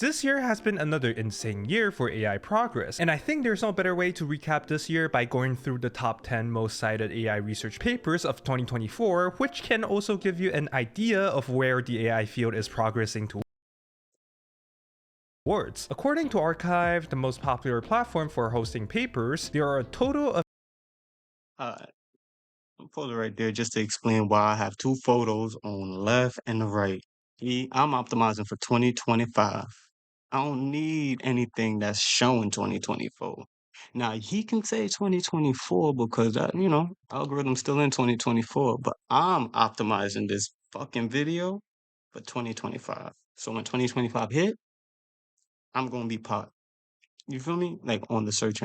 This year has been another insane year for AI progress, and I think there's no better way to recap this year by going through the top 10 most cited AI research papers of 2024, which can also give you an idea of where the AI field is progressing towards. According to Archive, the most popular platform for hosting papers, there are a total of Alright, I'm putting it right there just to explain why I have two photos on the left and the right. I'm optimizing for 2025. I don't need anything that's showing 2024. Now he can say 2024 because algorithm's still in 2024, but I'm optimizing this fucking video for 2025. So when 2025 hit, I'm gonna be pot. You feel me? Like on the search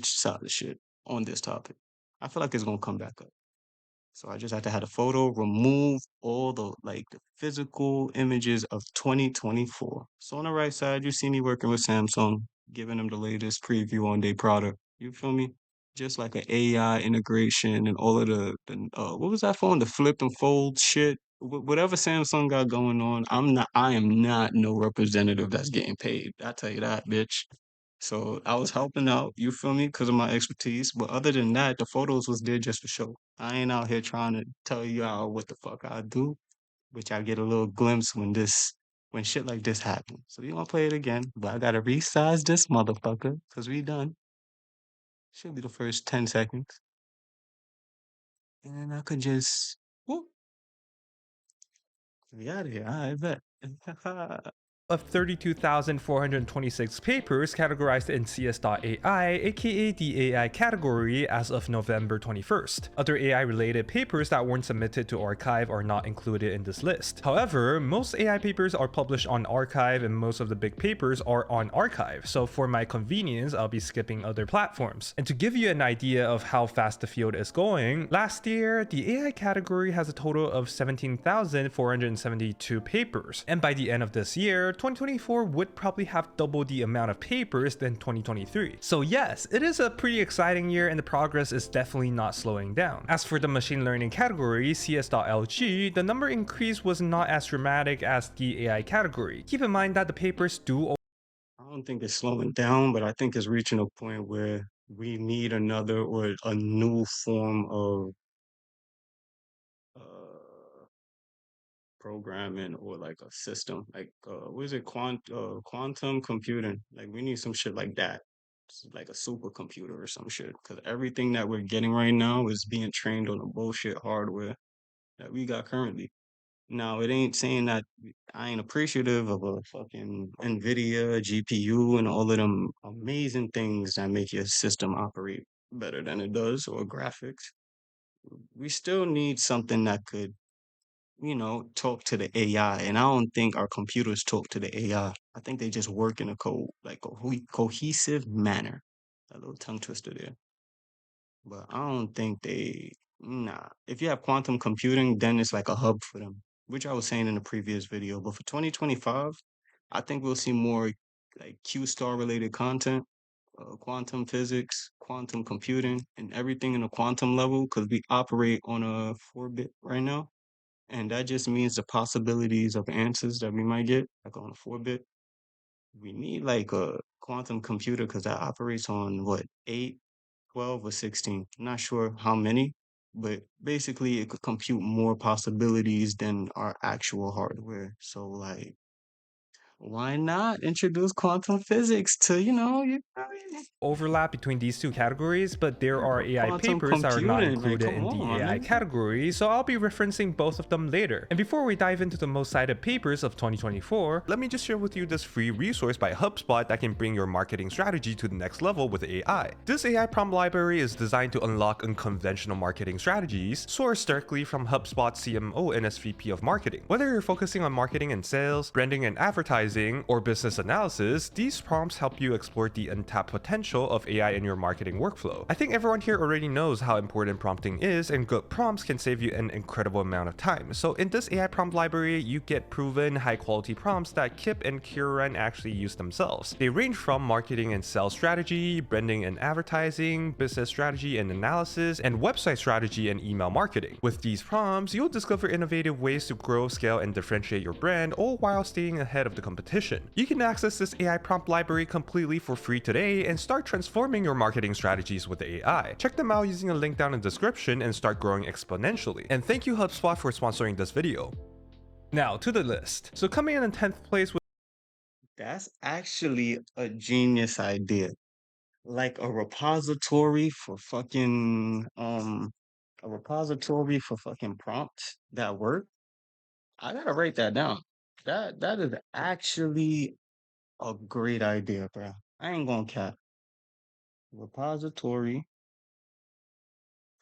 side of shit on this topic. I feel like it's gonna come back up. So I just have to have a photo, remove all the physical images of 2024. So on the right side, you see me working with Samsung, giving them the latest preview on their product. You feel me? Just like an AI integration and all of the what was that phone? The flip and fold shit. Whatever Samsung got going on, I am not no representative that's getting paid. I tell you that, bitch. So I was helping out, you feel me, because of my expertise. But other than that, the photos was there just for show. I ain't out here trying to tell y'all what the fuck I do, which I get a little glimpse when shit like this happens. So you gonna play it again, but I gotta resize this motherfucker, cause we done. Should be the first 10 seconds. And then I could just whoop, we out of here. I bet. 32,426 papers categorized in CS.ai, aka the AI category, as of November 21st. Other AI-related papers that weren't submitted to Archive are not included in this list. However, most AI papers are published on Archive and most of the big papers are on Archive, so for my convenience, I'll be skipping other platforms. And to give you an idea of how fast the field is going, last year, the AI category has a total of 17,472 papers, and by the end of this year, 2024 would probably have double the amount of papers than 2023. So yes, it is a pretty exciting year and the progress is definitely not slowing down. As for the machine learning category, CS.LG, the number increase was not as dramatic as the AI category. Keep in mind that the papers do I don't think it's slowing down, but I think it's reaching a point where we need another or a new form of uh programming or like a system like what is it quantum computing, like we need some shit like that. Like a supercomputer or some shit, because everything that we're getting right now is being trained on the bullshit hardware that we got currently. Now it ain't saying that I ain't appreciative of a fucking Nvidia GPU and all of them amazing things that make your system operate better than it does, or graphics. We still need something that could talk to the AI. And I don't think our computers talk to the AI. I think they just work in a cohesive manner. A little tongue twister there. But I don't think nah. If you have quantum computing, then it's like a hub for them, which I was saying in the previous video. But for 2025, I think we'll see more like Q star related content, quantum physics, quantum computing, and everything in a quantum level because we operate on a 4-bit right now. And that just means the possibilities of answers that we might get, like on a 4-bit. We need like a quantum computer because that operates on what, 8, 12, or 16. Not sure how many, but basically it could compute more possibilities than our actual hardware. So like, why not introduce quantum physics to, overlap between these two categories, but there yeah, are but AI quantum papers that are not computing, like, included come in the on, AI nigga. category, so I'll be referencing both of them later. And before we dive into the most cited papers of 2024, let me just share with you this free resource by HubSpot that can bring your marketing strategy to the next level with AI. This AI prompt library is designed to unlock unconventional marketing strategies, sourced directly from HubSpot's CMO and SVP of marketing. Whether you're focusing on marketing and sales, branding and advertising, or business analysis, these prompts help you explore the untapped potential of AI in your marketing workflow. I think everyone here already knows how important prompting is, and good prompts can save you an incredible amount of time. So in this AI prompt library, you get proven high quality prompts that Kip and Kieran actually use themselves. They range from marketing and sales strategy, branding and advertising, business strategy and analysis, and website strategy and email marketing. With these prompts, you'll discover innovative ways to grow, scale, and differentiate your brand, all while staying ahead of the competition. competition. You can access this AI prompt library completely for free today and start transforming your marketing strategies with AI. Check them out using a link down in the description and start growing exponentially. And thank you HubSpot for sponsoring this video. Now to the list. So coming in 10th place with That's actually a genius idea. Like a repository for fucking prompts that work. I gotta write that down. That is actually a great idea, bro. I ain't gonna cap. Repository.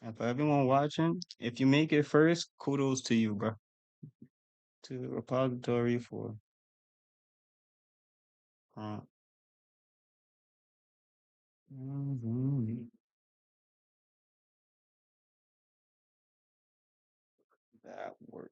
And for everyone watching, if you make it first, kudos to you, bro. To the repository for prompt. Mhm. That work.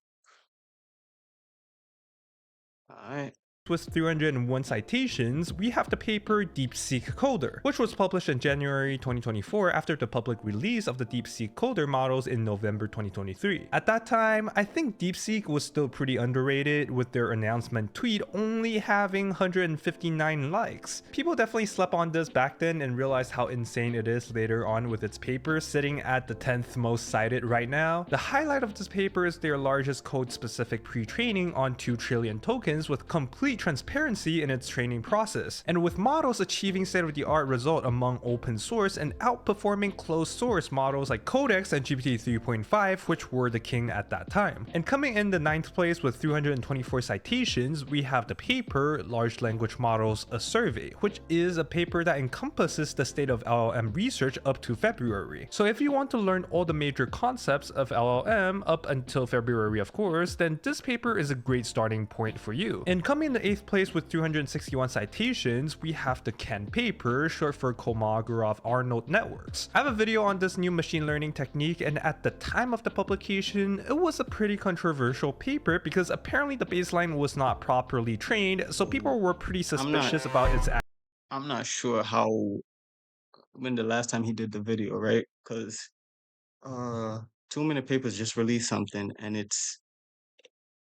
All right. with 301 citations, we have the paper DeepSeek Coder, which was published in January 2024 after the public release of the DeepSeek Coder models in November 2023. At that time, I think DeepSeek was still pretty underrated, with their announcement tweet only having 159 likes. People definitely slept on this back then and realized how insane it is later on, with its paper sitting at the 10th most cited right now. The highlight of this paper is their largest code-specific pre-training on 2 trillion tokens with complete transparency in its training process, and with models achieving state-of-the-art result among open source and outperforming closed source models like Codex and GPT 3.5, which were the king at that time. And coming in the 9th place with 324 citations, we have the paper Large Language Models, a Survey, which is a paper that encompasses the state of LLM research up to February. So if you want to learn all the major concepts of LLM up until February, of course, then this paper is a great starting point for you. And coming in the 8th place with 361 citations, we have the Ken paper, short for Kolmogorov-Arnold networks. I have a video on this new machine learning technique, and at the time of the publication, it was a pretty controversial paper because apparently the baseline was not properly trained, so people were pretty suspicious about its I'm not sure when the last time he did the video, right? Because uh 2 Minute Papers just released something, and it's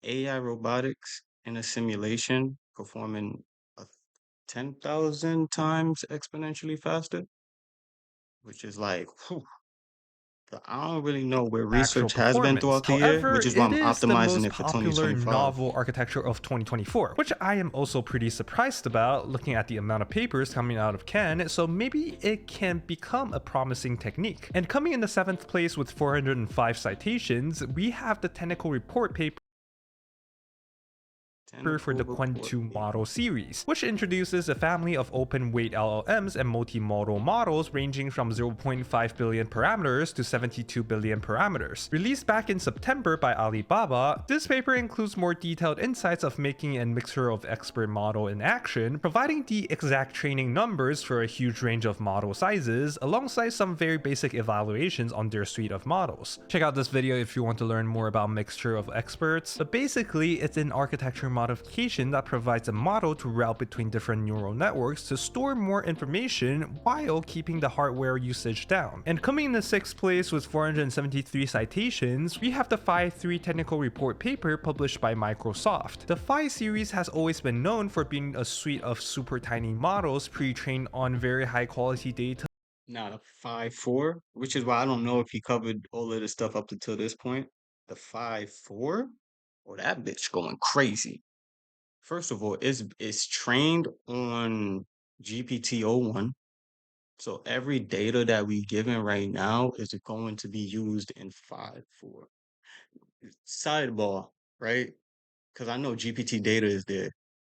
AI robotics in a simulation performing a 10,000 times exponentially faster, which is like, whew, I don't really know where actual research has been performance. throughout the year, However, which is why it I'm is the optimizing most it for popular 2025. novel architecture of 2024, which I am also pretty surprised about looking at the amount of papers coming out of Ken, so maybe it can become a promising technique. And coming in the 7th place with 405 citations, we have the technical report paper for the Quen2 model series, which introduces a family of open-weight LLMs and multimodal models ranging from 0.5 billion parameters to 72 billion parameters. Released back in September by Alibaba, this paper includes more detailed insights of making a mixture of expert model in action, providing the exact training numbers for a huge range of model sizes, alongside some very basic evaluations on their suite of models. Check out this video if you want to learn more about mixture of experts, but basically it's an architecture modification that provides a model to route between different neural networks to store more information while keeping the hardware usage down. And coming in the 6th place with 473 citations, we have the Phi 3 technical report paper published by Microsoft. The Phi series has always been known for being a suite of super tiny models pre-trained on very high quality data. Now the 5.4, which is why I don't know if he covered all of this stuff up until this point. The 5.4? Oh, that bitch going crazy. First of all, it's trained on GPT-o1. So every data that we given right now is going to be used in 5.4. Sidebar, right? Because I know GPT data is there.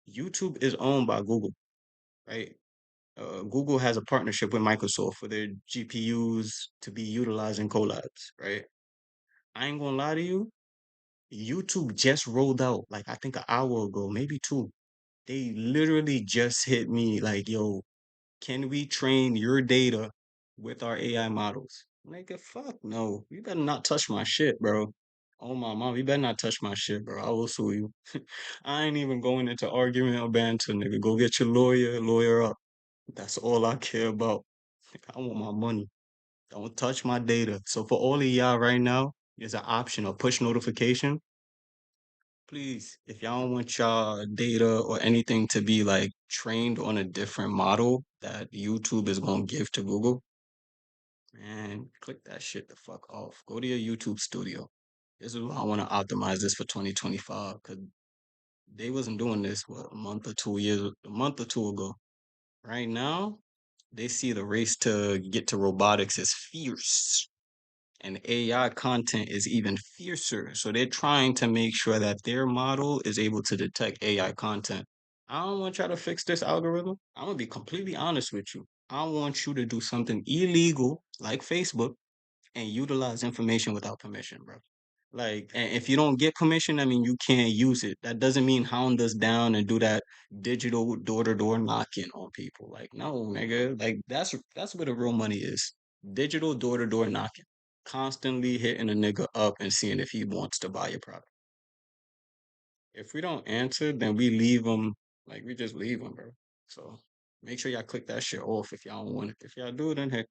YouTube is owned by Google, right? Google has a partnership with Microsoft for their GPUs to be utilized in collabs, right? I ain't gonna lie to you. YouTube just rolled out, like I think an hour ago, maybe two. They literally just hit me like, yo, can we train your data with our AI models? Nigga, fuck no. You better not touch my shit, bro. Oh my mom, you better not touch my shit, bro. I will sue you. I ain't even going into argument or banter, nigga. Go get your lawyer up. That's all I care about. I want my money. Don't touch my data. So for all of y'all right now, there's an option of push notification. Please, if y'all don't want y'all data or anything to be like trained on a different model that YouTube is gonna give to Google, man, click that shit the fuck off. Go to your YouTube studio. This is why I want to optimize this for 2025 because they wasn't doing this what a month or two ago. Right now, they see the race to get to robotics as fierce, and AI content is even fiercer. So they're trying to make sure that their model is able to detect AI content. I don't want y'all to fix this algorithm. I'm gonna be completely honest with you. I want you to do something illegal like Facebook and utilize information without permission, bro. Like, and if you don't get permission, I mean, you can't use it. That doesn't mean hound us down and do that digital door-to-door knocking on people. Like, no, nigga. Like, that's where the real money is. Digital door-to-door knocking, constantly hitting a nigga up and seeing if he wants to buy your product. If we don't answer, then we leave them. Like, we just leave them, bro. So make sure y'all click that shit off if y'all don't want it. If y'all do, then hey,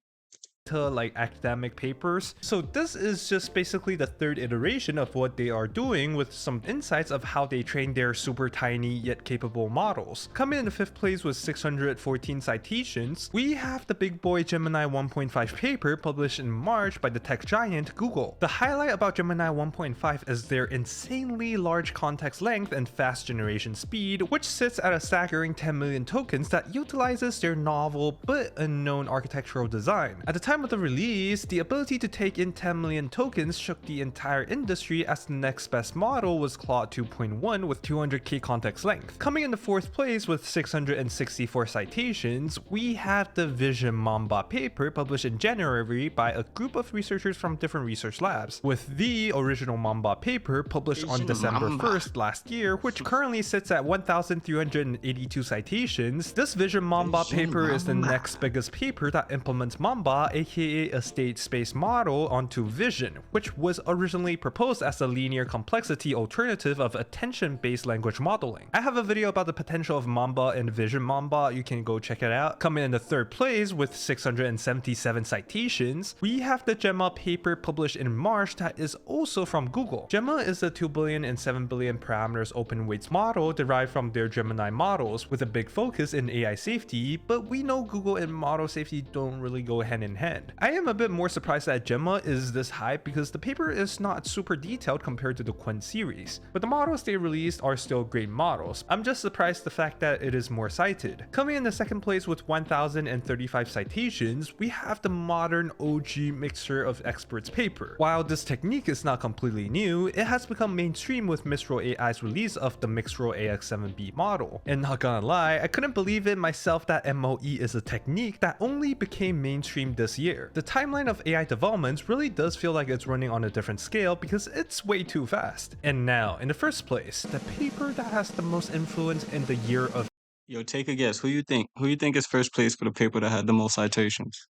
to like academic papers. So this is just basically the third iteration of what they are doing with some insights of how they train their super tiny yet capable models. Coming in the fifth place with 614 citations, we have the big boy Gemini 1.5 paper published in March by the tech giant Google. The highlight about Gemini 1.5 is their insanely large context length and fast generation speed, which sits at a staggering 10 million tokens that utilizes their novel but unknown architectural design. At the time of the release, the ability to take in 10 million tokens shook the entire industry as the next best model was Claude 2.1 with 200k context length. Coming in the fourth place with 664 citations, we have the Vision Mamba paper published in January by a group of researchers from different research labs, with the original Mamba paper published on Vision December Mamba. 1st last year, which currently sits at 1,382 citations. This Vision Mamba Vision paper is the Mamba. next biggest paper that implements Mamba, aka a state space model, onto Vision, which was originally proposed as a linear complexity alternative of attention-based language modeling. I have a video about the potential of Mamba and Vision Mamba, you can go check it out. Coming in the third place with 677 citations, we have the Gemma paper published in March that is also from Google. Gemma is a 2 billion and 7 billion parameters open weights model derived from their Gemini models with a big focus in AI safety, but we know Google and model safety don't really go hand in hand. I am a bit more surprised that Gemma is this hype because the paper is not super detailed compared to the Quen series, but the models they released are still great models. I'm just surprised the fact that it is more cited. Coming in the second place with 1,035 citations, we have the modern OG mixture of experts paper. While this technique is not completely new, it has become mainstream with Mistral AI's release of the Mistral AX7B model. And not gonna lie, I couldn't believe it myself that MOE is a technique that only became mainstream this year. The timeline of AI developments really does feel like it's running on a different scale because it's way too fast. And now, in the first place, the paper that has the most influence in the year of Yo, take a guess. Who you think? Who you think is first place for the paper that had the most citations?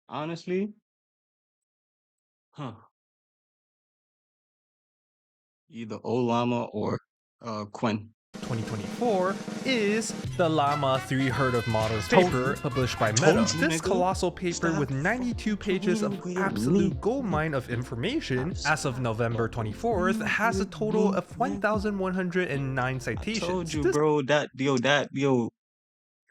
Honestly, huh? Either Olama or Quen. 2024 is the Llama 3 Herd of Models Told paper you. published by Told Meta. you, This nigga. colossal paper Stop with 92 pages of with absolute me. goldmine of information as of November 24th has a total of 1,109 I told citations. you, This bro. Yo.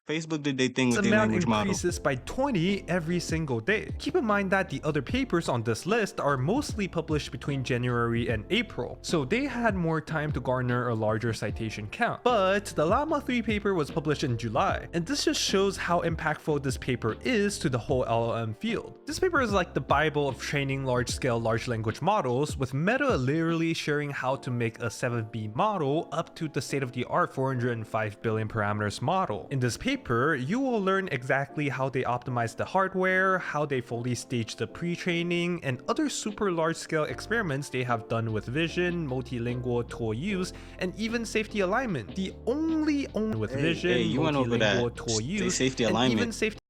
Facebook did their thing with their amount language model. increases by 20 every single day. Keep in mind that the other papers on this list are mostly published between January and April, so they had more time to garner a larger citation count. But the Llama 3 paper was published in July, and this just shows how impactful this paper is to the whole LLM field. This paper is like the Bible of training large-scale large language models, with Meta literally sharing how to make a 7B model up to the state-of-the-art 405 billion parameters model. In this paper, you will learn exactly how they optimize the hardware, how they fully stage the pre-training, and other super large-scale experiments they have done with vision, multilingual tool use, and even safety alignment. The only with vision, You went over that. multilingual tool Say use, safety and even alignment. safety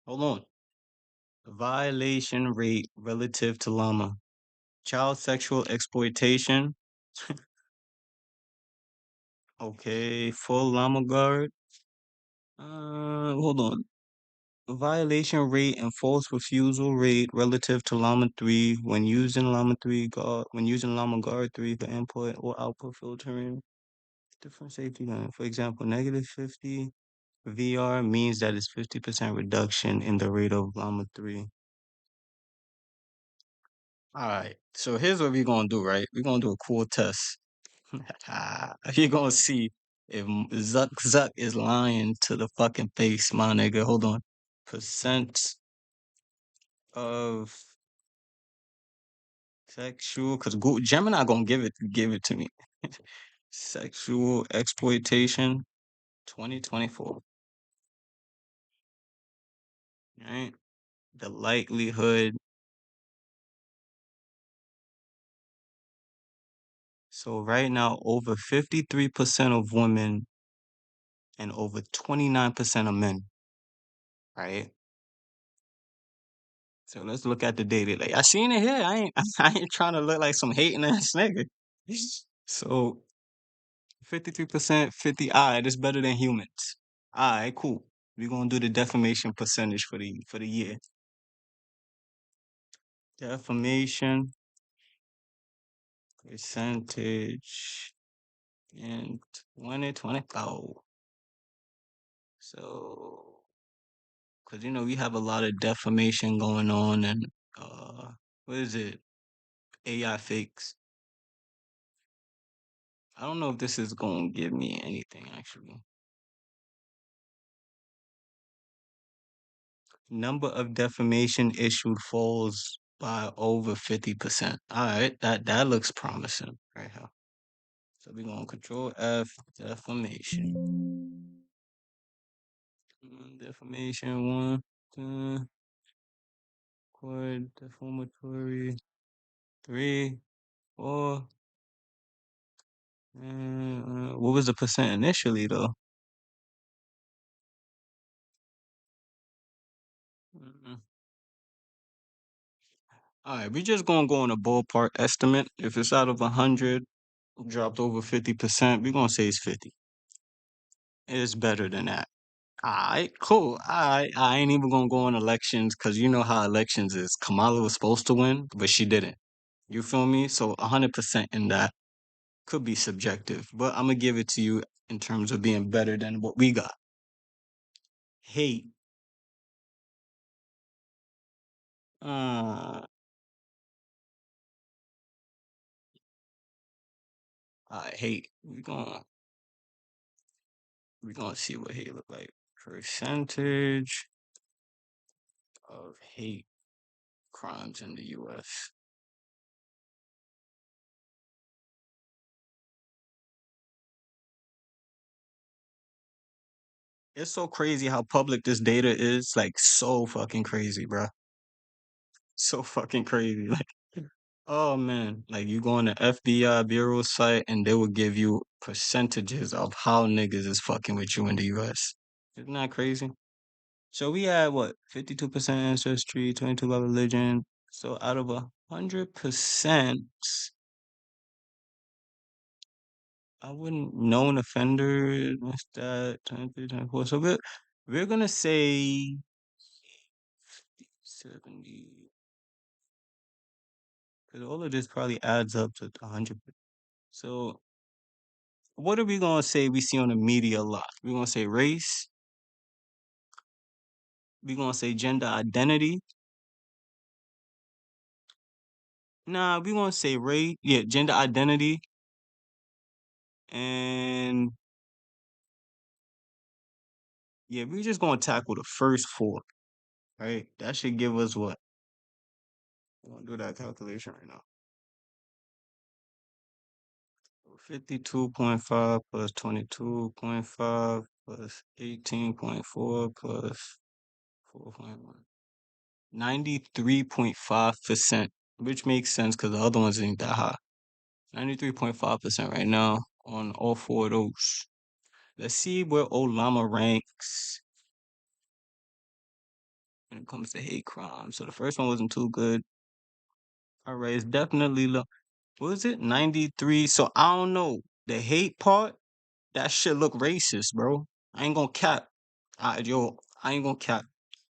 Hold on. Violation rate relative to llama. Child sexual exploitation. Okay, full llama guard. Hold on. violation rate and false refusal rate relative to Llama 3 when using Llama Guard 3 for input or output filtering. Different safety line. For example, negative 50 VR means that it's 50% reduction in the rate of Llama 3. All right. So here's what we're gonna do, right? We're gonna do a cool test. You're gonna see if Zuck is lying to the fucking face, my nigga. Hold on. Percent of sexual, cause Gemini gonna give it to me. Sexual exploitation, 2024. Right. The likelihood. So right now, over 53% of women and over 29% of men. Right. So let's look at the data. Like I seen it here. I ain't trying to look like some hating ass nigga. So 53%, 50. All right, it's better than humans. All right, cool. We're gonna do the defamation percentage for the year. Defamation percentage in 2024. So, because we have a lot of defamation going on, and uh, what is it? AI fakes. I don't know if this is gonna give me anything actually. Number of defamation issued falls by over 50%. All right, that looks promising right here. So we're gonna control F defamation. Defamation one, quad defamatory 3, 4. What was the percent initially though? Mm. All right, we just gonna go on a ballpark estimate. If it's out of 100, dropped over 50%, we're gonna say it's 50. It's better than that. Alright, cool. I ain't even gonna go on elections because you know how elections is. Kamala was supposed to win, but she didn't. You feel me? So 100% in that could be subjective, but I'm gonna give it to you in terms of being better than what we got. Hate. Uh, I hate. We gonna see what hate look like. Percentage of hate crimes in the U.S. It's so crazy how public this data is. Like so fucking crazy, bro. So fucking crazy. Like, oh man, like you go on the FBI Bureau site and they will give you percentages of how niggas is fucking with you in the US. Isn't that crazy? So we had what, 52% ancestry, 22 by religion. So out of 100%, I wouldn't known offender, what's that, 23, 24. So we're gonna say 70, because all of this probably adds up to 100. So what are we gonna say we see on the media a lot? We're gonna say race. We're gonna say gender identity. Nah, we're gonna say race. Yeah, gender identity. And yeah, we're just gonna tackle the first four, right? That should give us what? We're gonna do that calculation right now. 52.5 plus 22.5 plus 18.4 plus 4.1. 93.5%, which makes sense because the other ones ain't that high. 93.5% right now on all four of those. Let's see where Old Llama ranks when it comes to hate crime. So the first one wasn't too good. All right, it's definitely low. What is it? 93. So I don't know. The hate part, that shit look racist, bro. I ain't gonna cap. I ain't gonna cap.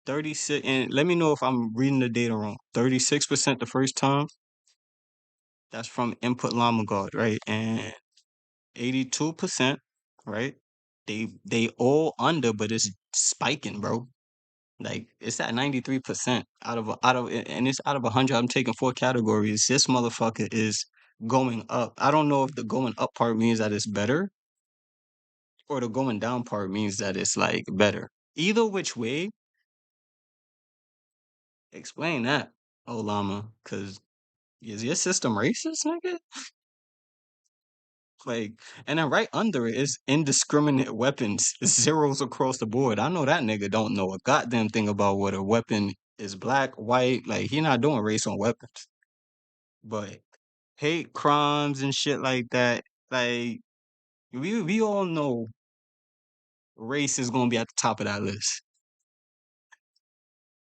36, and let me know if I'm reading the data wrong. 36% the first time, that's from input llama guard, right? And 82%, right? They all under, but it's spiking, bro. Like it's at 93% and it's out of 100. I'm taking four categories. This motherfucker is going up. I don't know if the going up part means that it's better or the going down part means that it's like better. Either which way, explain that, oh llama, because is your system racist, nigga? Like, and then right under it is indiscriminate weapons, zeros across the board. I know that nigga don't know a goddamn thing about what a weapon is, black, white. Like, he not doing race on weapons. But hate crimes and shit like that, like we all know race is gonna be at the top of that list.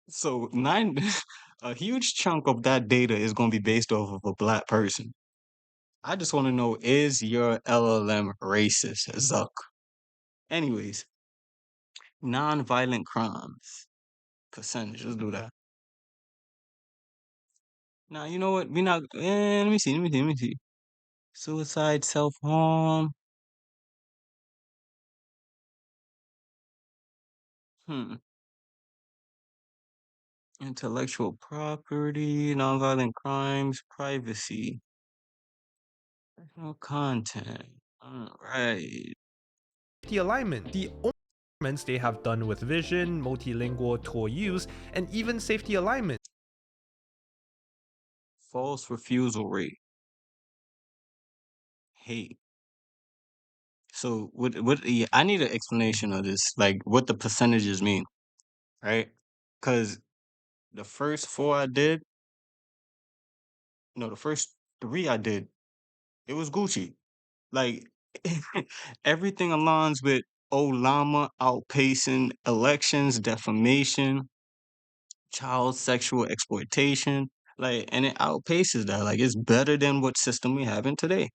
So nine, a huge chunk of that data is gonna be based off of a black person. I just want to know, is your LLM racist, Zuck? Anyways, non-violent crimes percentage. Let's do that. Now you know what? We not. Let me see. Let me see. Let me see. Suicide, self-harm. Hmm. Intellectual property, nonviolent crimes, privacy, personal content. All right. The alignment, the improvements they have done with vision, multilingual tool use, and even safety alignment. False refusal rate. Hate. So what yeah, I need an explanation of this, like what the percentages mean, right? Because the first four I did, no, the first three I did, it was Gucci. Like everything aligns with Olama outpacing elections, defamation, child sexual exploitation. Like, and it outpaces that. Like, it's better than what system we have in today.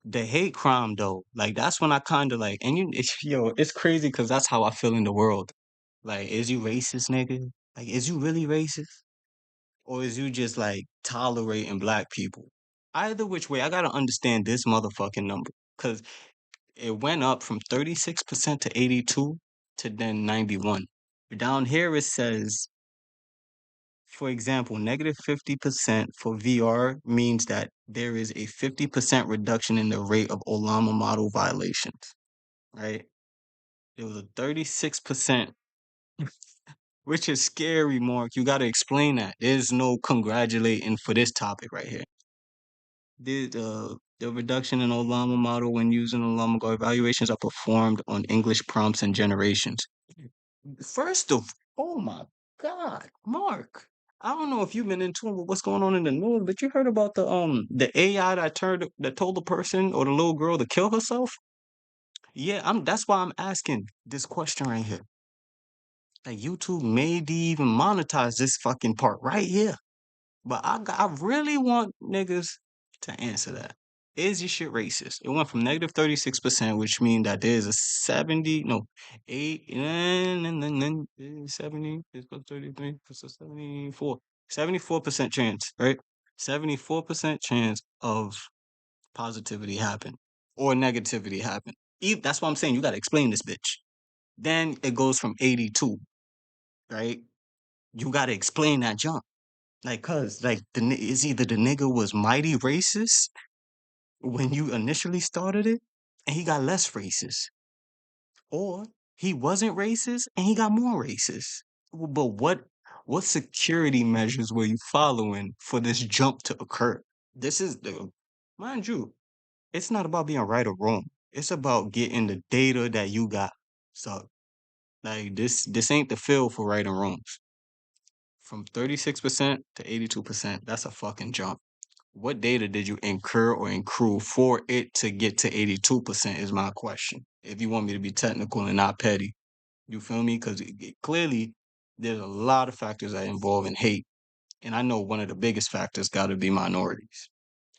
The hate crime, though, like that's when I kind of like, and yo, it's crazy because that's how I feel in the world. Like, is you racist, nigga? Like, is you really racist, or is you just like tolerating black people? Either which way, I gotta understand this motherfucking number because it went up from 36% to 82 to then 91. Down here it says, for example, negative 50% for VR means that there is a 50% reduction in the rate of Olama model violations, right? It was a 36%, which is scary, Mark. You got to explain that. There's no congratulating for this topic right here. The reduction in Olama model when using Olama Go evaluations are performed on English prompts and generations. First of, oh my God, Mark. I don't know if you've been in tune with what's going on in the news, but you heard about the AI that told the person or the little girl to kill herself? Yeah, that's why I'm asking this question right here. Like YouTube maybe even monetize this fucking part right here. But I really want niggas to answer that. Is your shit racist? It went from negative 36%, which means that there's a 70, no, 8, and then 70, it's got 33, so 74, 74% chance, right? 74% chance of positivity happen or negativity happen. That's why I'm saying you got to explain this bitch. Then it goes from 82, right? You got to explain that jump. Like, cause like it's either the nigga was mighty racist when you initially started it, and he got less racist, or he wasn't racist and he got more racist. But what security measures were you following for this jump to occur? This is the mind you, it's not about being right or wrong. It's about getting the data that you got. So like this ain't the field for right and wrongs. From 36% to 82%, that's a fucking jump. What data did you incur or accrue for it to get to 82% is my question. If you want me to be technical and not petty, you feel me? Because clearly there's a lot of factors that involve in hate. And I know one of the biggest factors got to be minorities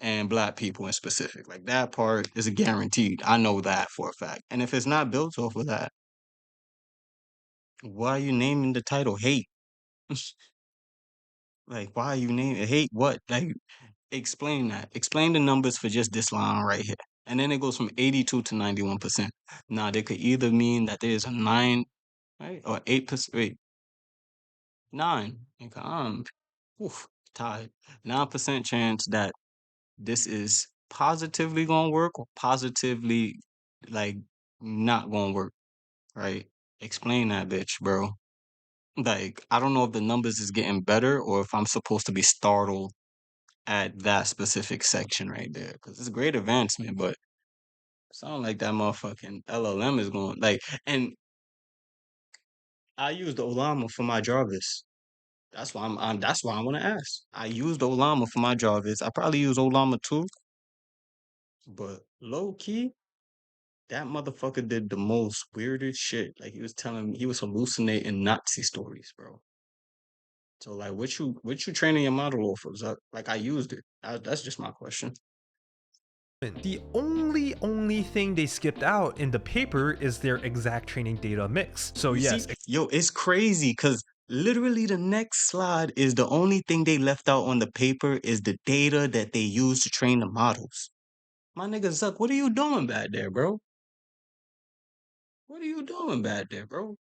and black people in specific. Like that part is a guaranteed. I know that for a fact. And if it's not built off of that, Why are you naming the title hate? Like, why are you naming hate what? Like, explain that. Explain the numbers for just this line right here. And then it goes from 82 to 91%. Now, they could either mean that there's a 9, right? Or 8%. Wait, 9. Okay, oof, tied. 9% chance that this is positively gonna work or positively, like, not gonna work, right? Explain that bitch, bro. Like, I don't know if the numbers is getting better or if I'm supposed to be startled at that specific section right there. Because it's a great advancement, but sound like that motherfucking LLM is going like, and I used Olama for my Jarvis. That's why that's why I want to ask. I used Olama for my Jarvis. I probably use Olama too, but low key, that motherfucker did the most weirdest shit. Like he was hallucinating Nazi stories, bro. So like, what you training your model off of? Zuck? Like I used it. That's just my question. The only thing they skipped out in the paper is their exact training data mix. So You yes, see, yo, it's crazy because literally the next slide is the only thing they left out on the paper is the data that they use to train the models. My nigga Zuck, what are you doing back there, bro? What are you doing back there, bro?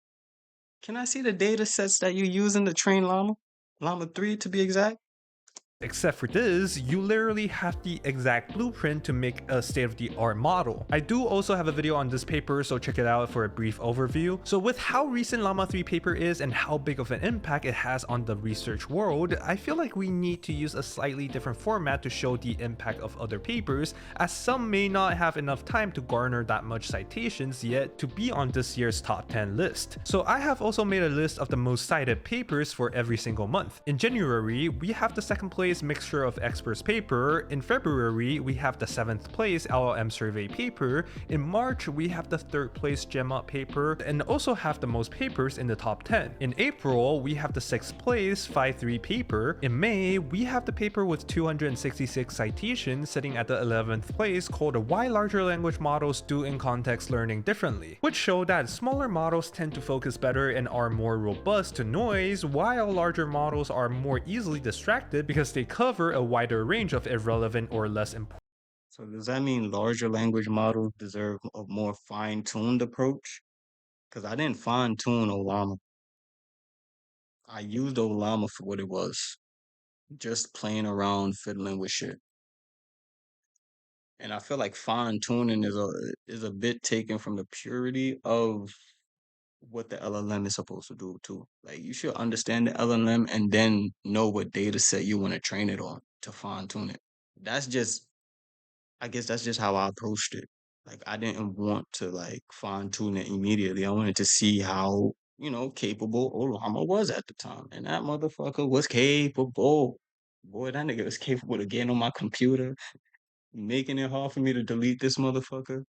Can I see the data sets that you're using to train Llama? Llama 3 to be exact? except for this, you literally have the exact blueprint to make a state-of-the-art model. I do also have a video on this paper, so check it out for a brief overview. So with how recent Llama 3 paper is and how big of an impact it has on the research world, I feel like we need to use a slightly different format to show the impact of other papers, as some may not have enough time to garner that much citations yet to be on this year's top 10 list. So I have also made a list of the most cited papers for every single month. In January, we have the second place mixture of experts paper. In February, we have the 7th place LLM survey paper. In March, we have the 3rd place Gemma paper and also have the most papers in the top 10. In April, we have the 6th place 5.3 paper. In May, we have the paper with 266 citations sitting at the 11th place called Why Larger Language Models Do in Context Learning Differently, which show that smaller models tend to focus better and are more robust to noise, while larger models are more easily distracted because they cover a wider range of irrelevant or less important. So does that mean larger language models deserve a more fine-tuned approach? Because I didn't fine-tune Olama. I used Olama for what it was, just playing around, fiddling with shit. And I feel like fine-tuning is a bit taken from the purity of what the LLM is supposed to do too. Like you should understand the LLM and then know what data set you want to train it on to fine-tune it. That's just I guess that's just how I approached it. Like I didn't want to like fine tune it immediately. I wanted to see how, capable Olama was at the time. And that motherfucker was capable. Boy, that nigga was capable of getting on my computer, making it hard for me to delete this motherfucker.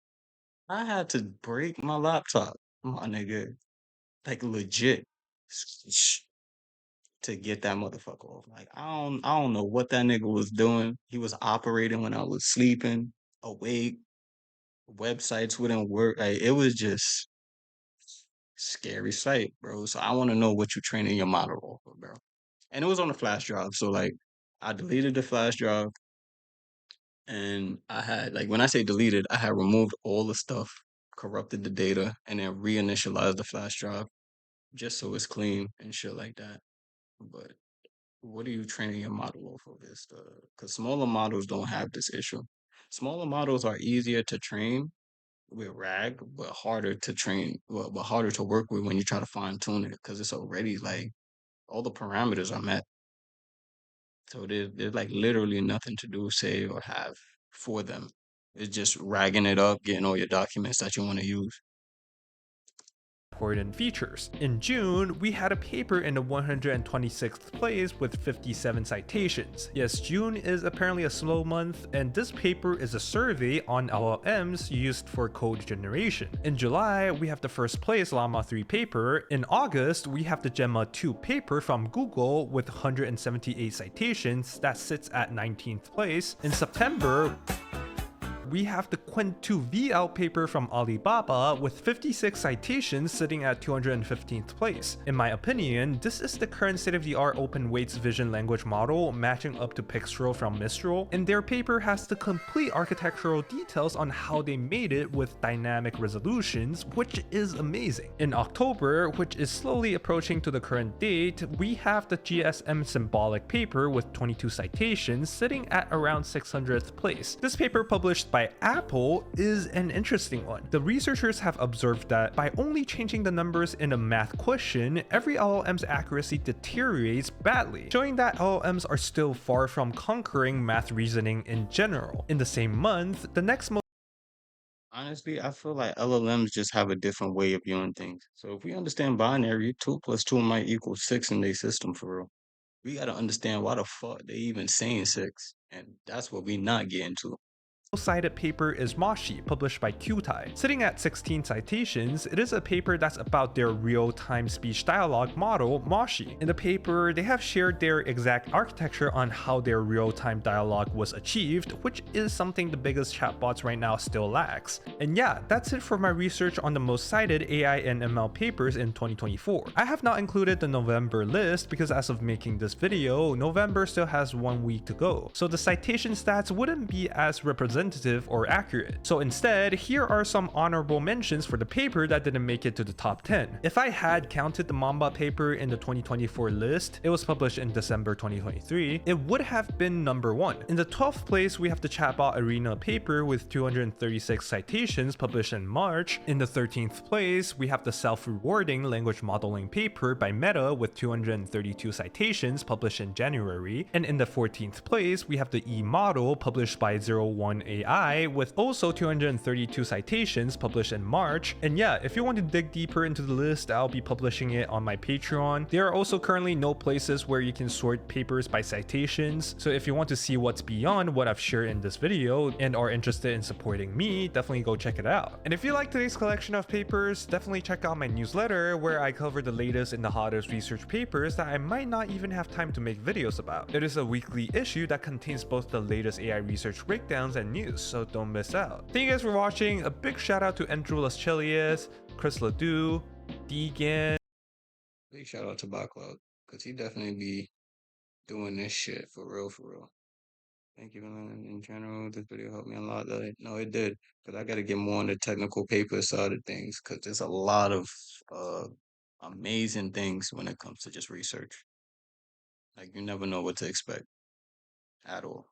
I had to break my laptop, my nigga. Like legit to get that motherfucker off. Like I don't know what that nigga was doing. He was operating when I was sleeping, awake. Websites wouldn't work. Like it was just scary sight, bro. So I want to know what you're training your model off of, bro. And it was on a flash drive. So like I deleted the flash drive and I had like when I say deleted, I had removed all the stuff, corrupted the data, and then reinitialized the flash drive just so it's clean and shit like that. But what are you training your model off of is the because smaller models don't have this issue. Smaller models are easier to train with RAG, but harder to train, well, but harder to work with when you try to fine tune it because it's already like all the parameters are met. So there's like literally nothing to do, say, or have for them. It's just ragging it up, getting all your documents that you want to use. Features. In June, we had a paper in the 126th place with 57 citations. Yes, June is apparently a slow month, and this paper is a survey on LLMs used for code generation. In July, we have the 1st place Llama 3 paper. In August, we have the Gemma 2 paper from Google with 178 citations that sits at 19th place. In September, we have the Quint 2 VL paper from Alibaba with 56 citations sitting at 215th place. In my opinion, this is the current state-of-the-art open weights vision language model matching up to Pixtral from Mistral, and their paper has the complete architectural details on how they made it with dynamic resolutions, which is amazing. In October, which is slowly approaching to the current date, we have the GSM symbolic paper with 22 citations sitting at around 600th place. This paper published by Apple is an interesting one. The researchers have observed that by only changing the numbers in a math question, every LLM's accuracy deteriorates badly, showing that LLMs are still far from conquering math reasoning in general. In the same month, the next most Honestly, I feel like LLMs just have a different way of viewing things. So if we understand binary, 2 plus 2 might equal 6 in their system for real. We gotta understand why the fuck they even saying 6. And that's what we not getting to. cited paper is Moshi, published by Qtai. Sitting at 16 citations, it is a paper that's about their real-time speech dialogue model, Moshi. In the paper, they have shared their exact architecture on how their real-time dialogue was achieved, which is something the biggest chatbots right now still lacks. And yeah, that's it for my research on the most cited AI and ML papers in 2024. I have not included the November list because as of making this video, November still has 1 week to go, so the citation stats wouldn't be as representative or accurate. So instead, here are some honorable mentions for the paper that didn't make it to the top 10. If I had counted the Mamba paper in the 2024 list, it was published in December 2023, it would have been number 1. In the 12th place, we have the Chatbot Arena paper with 236 citations published in March. In the 13th place, we have the Self-Rewarding Language Modeling paper by Meta with 232 citations published in January. And in the 14th place, we have the E-Model published by 01 AI with also 232 citations published in March. And yeah, if you want to dig deeper into the list, I'll be publishing it on my Patreon. There are also currently no places where you can sort papers by citations, so if you want to see what's beyond what I've shared in this video and are interested in supporting me, definitely go check it out. And if you like today's collection of papers, definitely check out my newsletter where I cover the latest and the hottest research papers that I might not even have time to make videos about. It is a weekly issue that contains both the latest AI research breakdowns and news, so don't miss out. Thank you guys for watching. A big shout out to Andrulas Chilius, Chris Ledoux, Deegan. Big shout out to Backlog, because he definitely be doing this shit for real, for real. Thank you, man. In general, this video helped me a lot. No, it did, because I got to get more on the technical paper side of things, because there's a lot of amazing things when it comes to just research. Like, you never know what to expect at all.